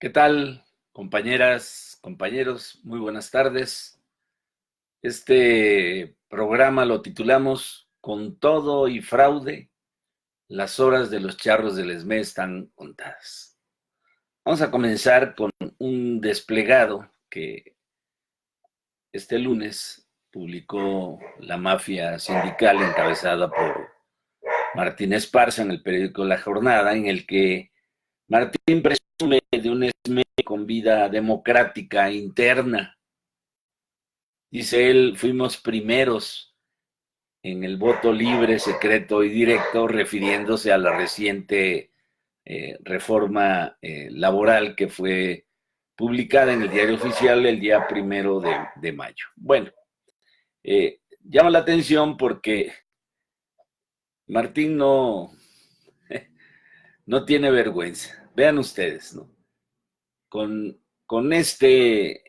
¿Qué tal, compañeras, compañeros? Muy buenas tardes. Este programa lo titulamos Con todo y fraude, las horas de los charros del ESME están contadas. Vamos a comenzar con un desplegado que este lunes publicó la mafia sindical encabezada por Martín Esparza en el periódico La Jornada, en el que Martín presume de un ESME con vida democrática interna. Dice él, fuimos primeros en el voto libre, secreto y directo, refiriéndose a la reciente reforma laboral que fue publicada en el Diario Oficial el día 1 de mayo. Bueno, llama la atención porque Martín no tiene vergüenza. Vean ustedes, ¿no? Con este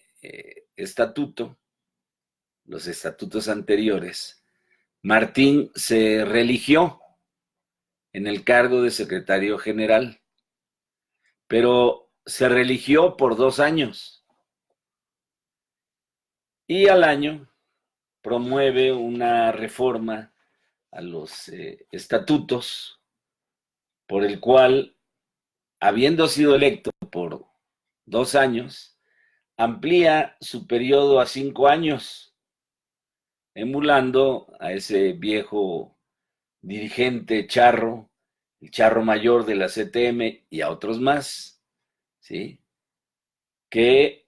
estatuto, los estatutos anteriores, Martín se reeligió en el cargo de secretario general, pero se reeligió por 2 años y al año promueve una reforma a los estatutos por el cual, habiendo sido electo por 2 años, amplía su periodo a 5 años, emulando a ese viejo dirigente charro, el charro mayor de la CTM y a otros más, ¿sí? Que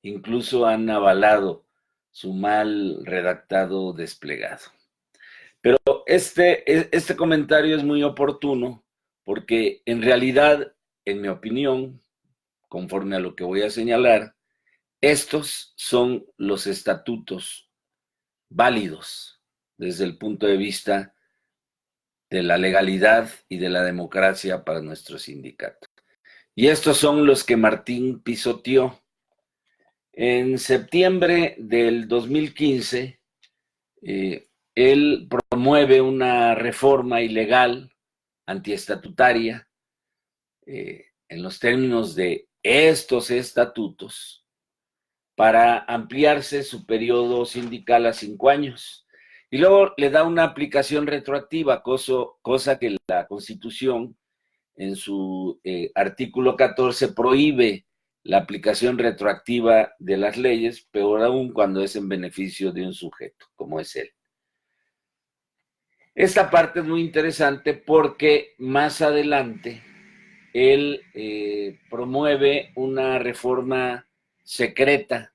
incluso han avalado su mal redactado desplegado. Pero este comentario es muy oportuno porque en realidad, en mi opinión, conforme a lo que voy a señalar, estos son los estatutos válidos desde el punto de vista de la legalidad y de la democracia para nuestro sindicato. Y estos son los que Martín pisoteó. En septiembre del 2015, él promueve una reforma ilegal, antiestatutaria, en los términos de estos estatutos, para ampliarse su periodo sindical a 5 años. Y luego le da una aplicación retroactiva, cosa que la Constitución, en su artículo 14, prohíbe la aplicación retroactiva de las leyes, peor aún cuando es en beneficio de un sujeto, como es él. Esta parte es muy interesante porque más adelante él promueve una reforma secreta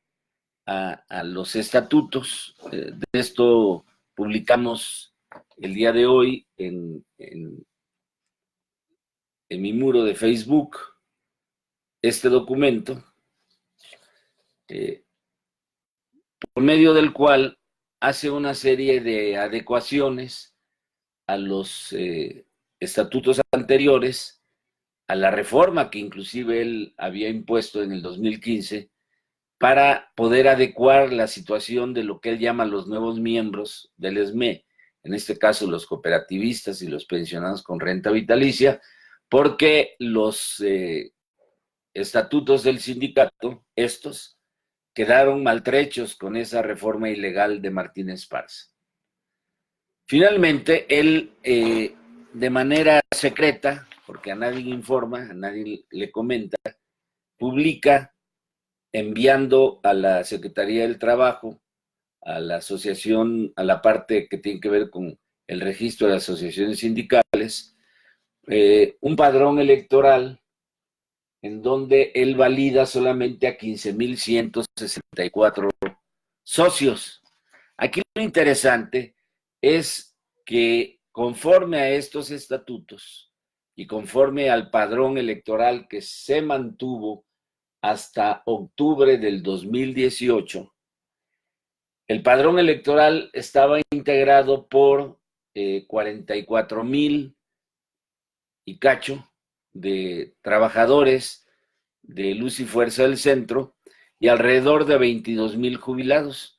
a los estatutos. De esto publicamos el día de hoy en mi muro de Facebook este documento, por medio del cual hace una serie de adecuaciones a los estatutos anteriores, a la reforma que inclusive él había impuesto en el 2015, para poder adecuar la situación de lo que él llama los nuevos miembros del ESME, en este caso los cooperativistas y los pensionados con renta vitalicia, porque los estatutos del sindicato, estos, quedaron maltrechos con esa reforma ilegal de Martín Esparza. Finalmente, él, de manera secreta, porque a nadie informa, a nadie le comenta, publica, enviando a la Secretaría del Trabajo, a la asociación, a la parte que tiene que ver con el registro de asociaciones sindicales, un padrón electoral en donde él valida solamente a 15,164 socios. Aquí lo interesante es que conforme a estos estatutos y conforme al padrón electoral que se mantuvo hasta octubre del 2018, el padrón electoral estaba integrado por 44,000 y cacho de trabajadores de Luz y Fuerza del Centro y alrededor de 22,000 jubilados.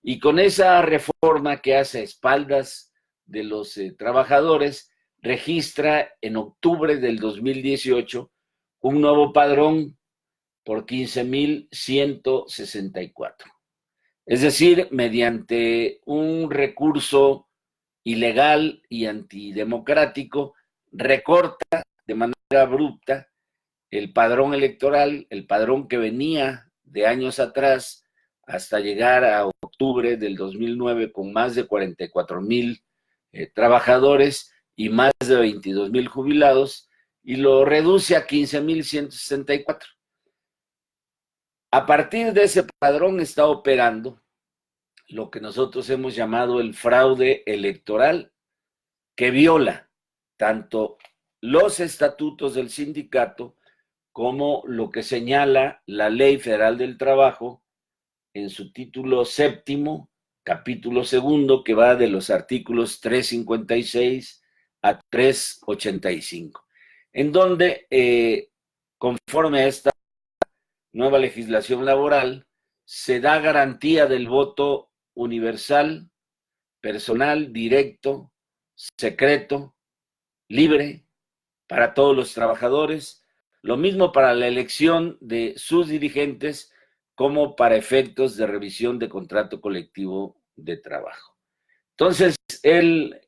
Y con esa reforma que hace a espaldas de los trabajadores, registra en octubre del 2018 un nuevo padrón por 15,164. Es decir, mediante un recurso ilegal y antidemocrático, recorta de manera abrupta el padrón electoral, el padrón que venía de años atrás hasta llegar a octubre del 2009 con más de 44,000 trabajadores y más de 22,000 jubilados, y lo reduce a 15,164. A partir de ese padrón está operando lo que nosotros hemos llamado el fraude electoral, que viola tanto los estatutos del sindicato como lo que señala la Ley Federal del Trabajo en su título séptimo, capítulo segundo, que va de los artículos 356 a 385, en donde, conforme a esta nueva legislación laboral, se da garantía del voto universal, personal, directo, secreto, libre para todos los trabajadores, lo mismo para la elección de sus dirigentes como para efectos de revisión de contrato colectivo de trabajo. Entonces, él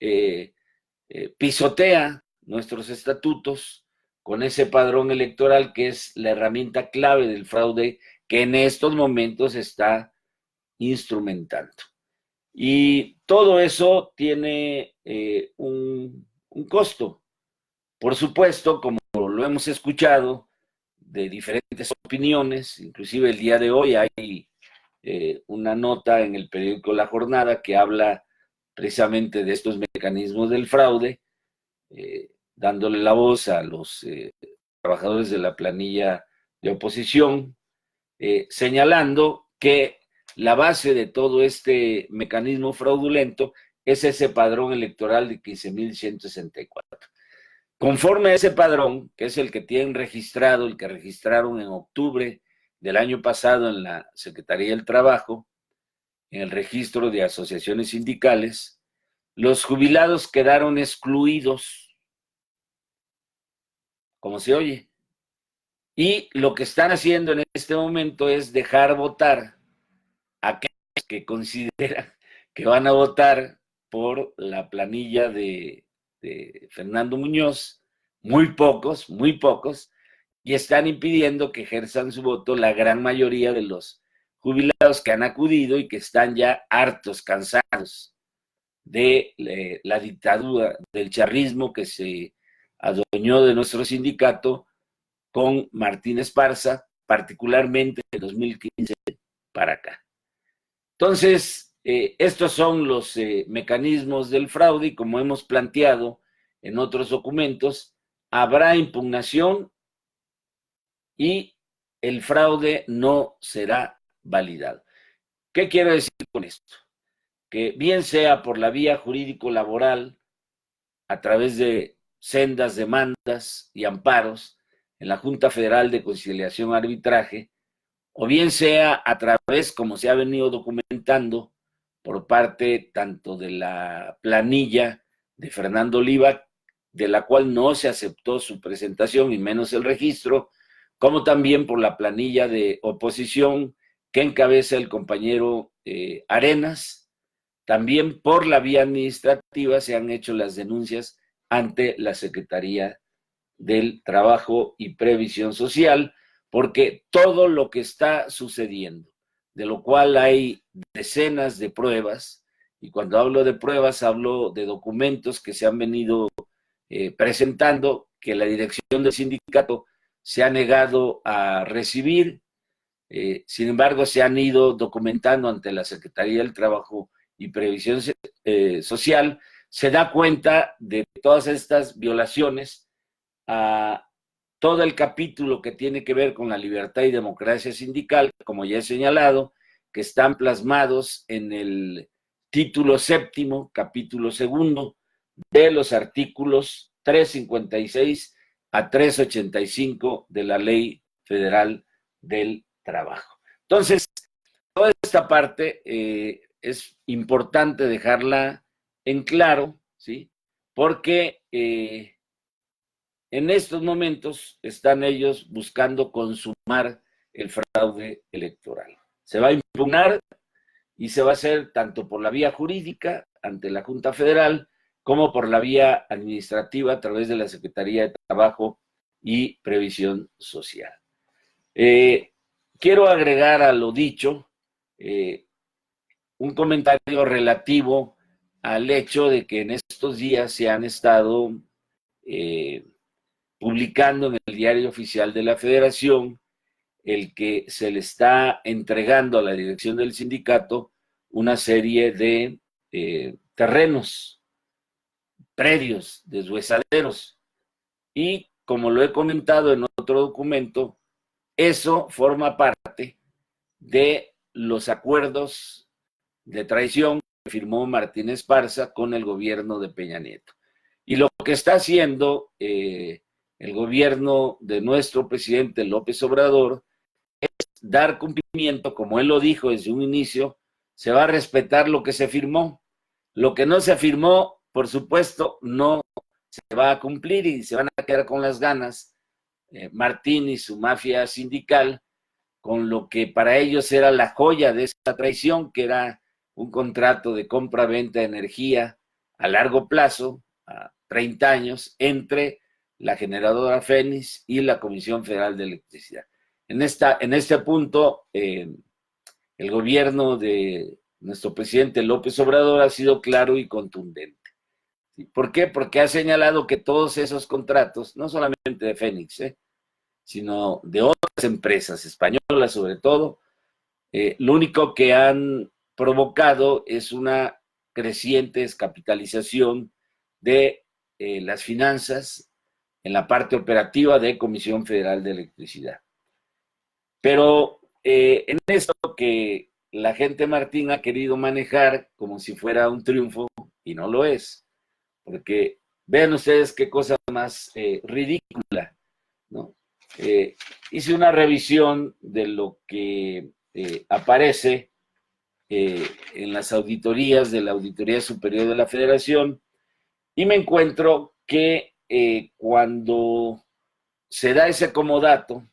pisotea nuestros estatutos con ese padrón electoral que es la herramienta clave del fraude que en estos momentos está instrumentando. Y todo eso tiene un costo. Por supuesto, como lo hemos escuchado de diferentes opiniones, inclusive el día de hoy hay una nota en el periódico La Jornada que habla precisamente de estos mecanismos del fraude, dándole la voz a los trabajadores de la planilla de oposición, señalando que la base de todo este mecanismo fraudulento es ese padrón electoral de 15,164. Conforme a ese padrón, que es el que tienen registrado, el que registraron en octubre del año pasado en la Secretaría del Trabajo, en el registro de asociaciones sindicales, los jubilados quedaron excluidos, como se oye. Y lo que están haciendo en este momento es dejar votar a aquellos que consideran que van a votar por la planilla de Fernando Muñoz, muy pocos, y están impidiendo que ejerzan su voto la gran mayoría de los jubilados que han acudido y que están ya hartos, cansados de la dictadura, del charrismo que se adueñó de nuestro sindicato con Martín Esparza, particularmente de 2015 para acá. Entonces, estos son los mecanismos del fraude y como hemos planteado en otros documentos, habrá impugnación y el fraude no será validado. ¿Qué quiero decir con esto? Que bien sea por la vía jurídico-laboral, a través de sendas demandas y amparos en la Junta Federal de Conciliación y Arbitraje, o bien sea a través, como se ha venido documentando, por parte tanto de la planilla de Fernando Oliva, de la cual no se aceptó su presentación y menos el registro, como también por la planilla de oposición que encabeza el compañero Arenas. También por la vía administrativa se han hecho las denuncias ante la Secretaría del Trabajo y Previsión Social, porque todo lo que está sucediendo, de lo cual hay decenas de pruebas, y cuando hablo de pruebas hablo de documentos que se han venido presentando, que la dirección del sindicato se ha negado a recibir, sin embargo se han ido documentando ante la Secretaría del Trabajo y Previsión Social, se da cuenta de todas estas violaciones a todo el capítulo que tiene que ver con la libertad y democracia sindical, como ya he señalado, que están plasmados en el título séptimo, capítulo segundo, de los artículos 356 a 385 de la Ley Federal del Trabajo. Entonces, toda esta parte es importante dejarla en claro, ¿sí? Porque en estos momentos están ellos buscando consumar el fraude electoral. Se va a impugnar y se va a hacer tanto por la vía jurídica ante la Junta Federal como por la vía administrativa a través de la Secretaría de Trabajo y Previsión Social. Quiero agregar a lo dicho un comentario relativo al hecho de que en estos días se han estado publicando en el Diario Oficial de la Federación el que se le está entregando a la dirección del sindicato una serie de terrenos, predios, deshuesaderos. Y como lo he comentado en otro documento, eso forma parte de los acuerdos de traición que firmó Martín Esparza con el gobierno de Peña Nieto. Y lo que está haciendo el gobierno de nuestro presidente López Obrador es dar cumplimiento, como él lo dijo desde un inicio, se va a respetar lo que se firmó. Lo que no se firmó, por supuesto, no se va a cumplir y se van a quedar con las ganas Martín y su mafia sindical con lo que para ellos era la joya de esta traición, que era un contrato de compra-venta de energía a largo plazo, a 30 años, entre la generadora Fénix y la Comisión Federal de Electricidad. En este punto, el gobierno de nuestro presidente López Obrador ha sido claro y contundente. ¿Por qué? Porque ha señalado que todos esos contratos, no solamente de Fénix, sino de otras empresas españolas sobre todo, lo único que han provocado es una creciente descapitalización de las finanzas en la parte operativa de Comisión Federal de Electricidad. Pero en esto que la gente Martín ha querido manejar como si fuera un triunfo, y no lo es, porque vean ustedes qué cosa más ridícula, ¿no? Hice una revisión de lo que aparece en las auditorías de la Auditoría Superior de la Federación y me encuentro que cuando se da ese comodato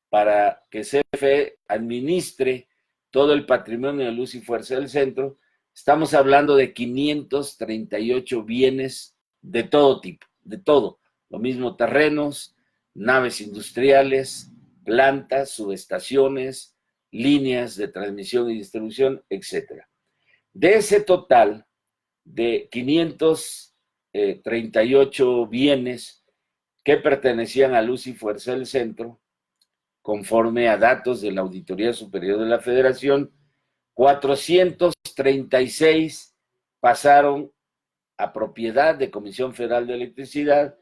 para que CFE administre todo el patrimonio de Luz y Fuerza del Centro, estamos hablando de 538 bienes de todo tipo, de todo. Lo mismo terrenos, naves industriales, plantas, subestaciones, líneas de transmisión y distribución, etc. De ese total de 538 bienes que pertenecían a Luz y Fuerza del Centro, conforme a datos de la Auditoría Superior de la Federación, 436 pasaron a propiedad de Comisión Federal de Electricidad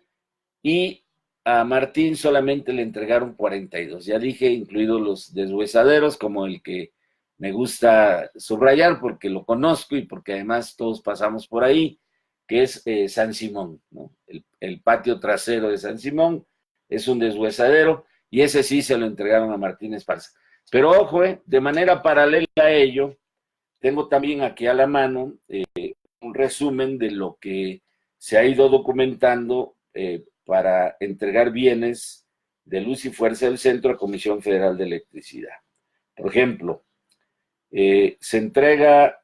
y a Martín solamente le entregaron 42. Ya dije, incluidos los deshuesaderos, como el que me gusta subrayar porque lo conozco y porque además todos pasamos por ahí, que es San Simón, ¿no? El patio trasero de San Simón es un deshuesadero y ese sí se lo entregaron a Martín Esparza. Pero ojo, de manera paralela a ello, tengo también aquí a la mano un resumen de lo que se ha ido documentando para entregar bienes de Luz y Fuerza del Centro a Comisión Federal de Electricidad. Por ejemplo, se entrega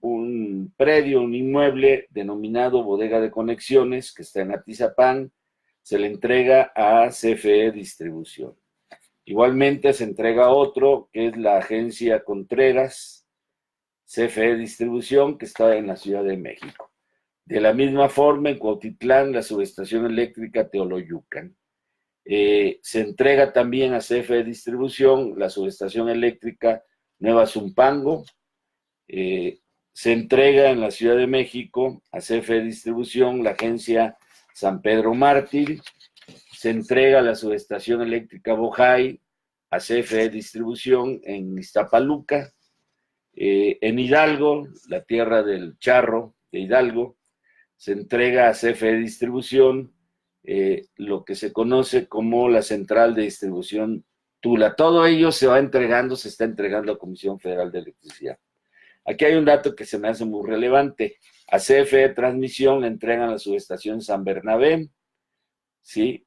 un predio, un inmueble denominado Bodega de Conexiones, que está en Atizapán, se le entrega a CFE Distribución. Igualmente se entrega otro, que es la agencia Contreras, CFE Distribución, que está en la Ciudad de México. De la misma forma, en Cuautitlán, la subestación eléctrica Teoloyucan. Se entrega también a CFE Distribución la subestación eléctrica Nueva Zumpango. Se entrega en la Ciudad de México a CFE Distribución la agencia San Pedro Mártir. Se entrega la subestación eléctrica Bojay a CFE Distribución en Iztapaluca. En Hidalgo, la tierra del charro de Hidalgo, se entrega a CFE Distribución lo que se conoce como la central de distribución Tula. Todo ello se va entregando, se está entregando a Comisión Federal de Electricidad. Aquí hay un dato que se me hace muy relevante. A CFE Transmisión le entregan la subestación San Bernabé, ¿sí?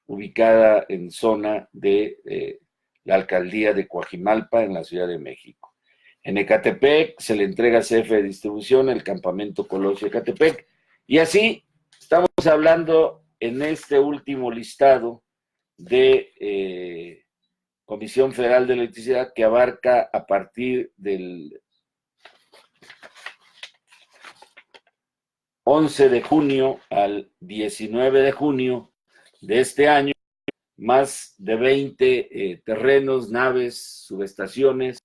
Ubicada en zona de la alcaldía de Coajimalpa, en la Ciudad de México. En Ecatepec se le entrega a CFE Distribución el campamento Colosio Ecatepec. Y así estamos hablando en este último listado de Comisión Federal de Electricidad, que abarca a partir del 11 de junio al 19 de junio de este año, más de 20 terrenos, naves, subestaciones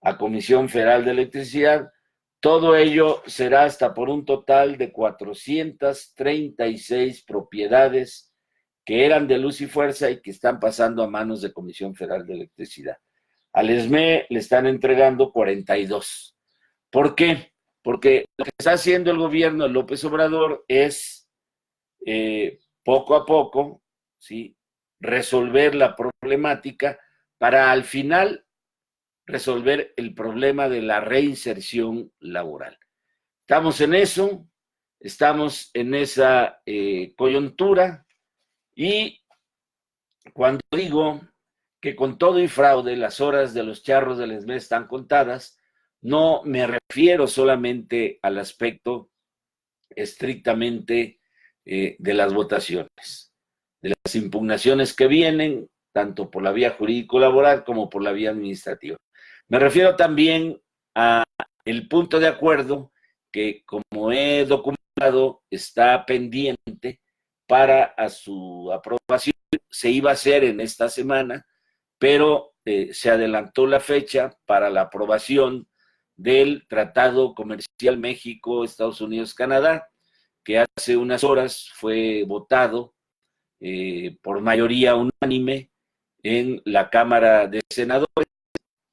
a Comisión Federal de Electricidad. Todo ello será hasta por un total de 436 propiedades que eran de Luz y Fuerza y que están pasando a manos de Comisión Federal de Electricidad. Al ESME le están entregando 42. ¿Por qué? Porque lo que está haciendo el gobierno de López Obrador es poco a poco, ¿sí?, resolver la problemática para al final resolver el problema de la reinserción laboral. Estamos en eso, estamos en esa coyuntura, y cuando digo que con todo y fraude las horas de los charros del ESME están contadas, no me refiero solamente al aspecto estrictamente de las votaciones, de las impugnaciones que vienen, tanto por la vía jurídico-laboral como por la vía administrativa. Me refiero también a el punto de acuerdo que, como he documentado, está pendiente para a su aprobación. Se iba a hacer en esta semana, pero se adelantó la fecha para la aprobación del Tratado Comercial México, Estados Unidos, Canadá, que hace unas horas fue votado por mayoría unánime en la Cámara de Senadores.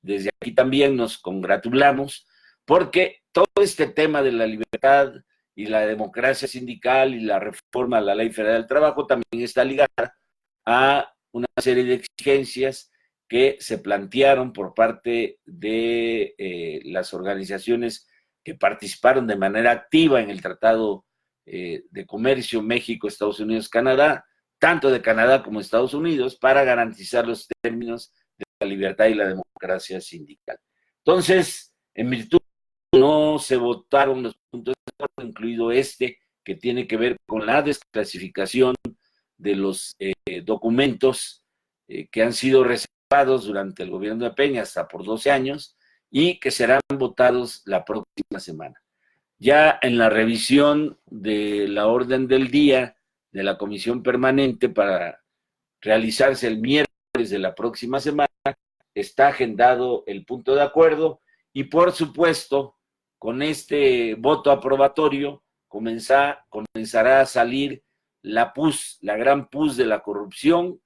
Desde aquí también nos congratulamos porque todo este tema de la libertad y la democracia sindical y la reforma a la Ley Federal del Trabajo también está ligada a una serie de exigencias que se plantearon por parte de las organizaciones que participaron de manera activa en el Tratado de Comercio México, Estados Unidos, Canadá, tanto de Canadá como de Estados Unidos, para garantizar los términos de la libertad y la democracia sindical. Entonces, en virtud no se votaron los puntos de acuerdo, incluido este, que tiene que ver con la desclasificación de los documentos que han sido reservados durante el gobierno de Peña hasta por 12 años y que serán votados la próxima semana. Ya en la revisión de la orden del día de la comisión permanente para realizarse el miércoles de la próxima semana, está agendado el punto de acuerdo y, por supuesto, con este voto aprobatorio comenzará a salir la PUS, la gran PUS de la corrupción,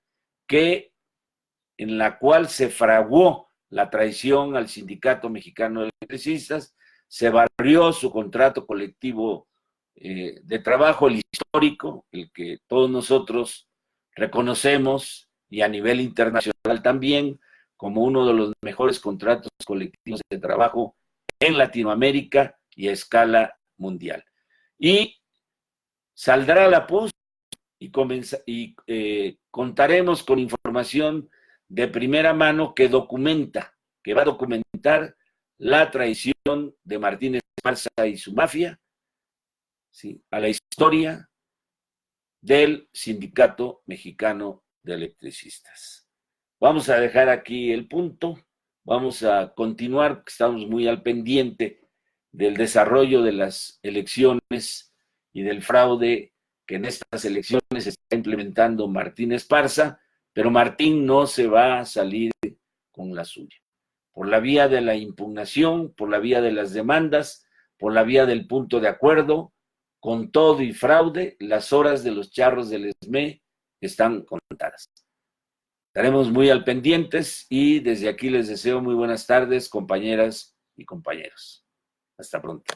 en la cual se fraguó la traición al Sindicato Mexicano de Electricistas, se barrió su contrato colectivo de trabajo, el histórico, el que todos nosotros reconocemos y a nivel internacional también como uno de los mejores contratos colectivos de trabajo en Latinoamérica y a escala mundial. Y saldrá la PUS y contaremos con información de primera mano que va a documentar la traición de Martínez Esparza y su mafia, ¿sí?, a la historia del Sindicato Mexicano de Electricistas. Vamos a dejar aquí el punto, vamos a continuar, estamos muy al pendiente del desarrollo de las elecciones y del fraude que en estas elecciones está implementando Martín Esparza, pero Martín no se va a salir con la suya. Por la vía de la impugnación, por la vía de las demandas, por la vía del punto de acuerdo, con todo y fraude, las horas de los charros del ESME están contadas. Estaremos muy al pendientes y desde aquí les deseo muy buenas tardes, compañeras y compañeros. Hasta pronto.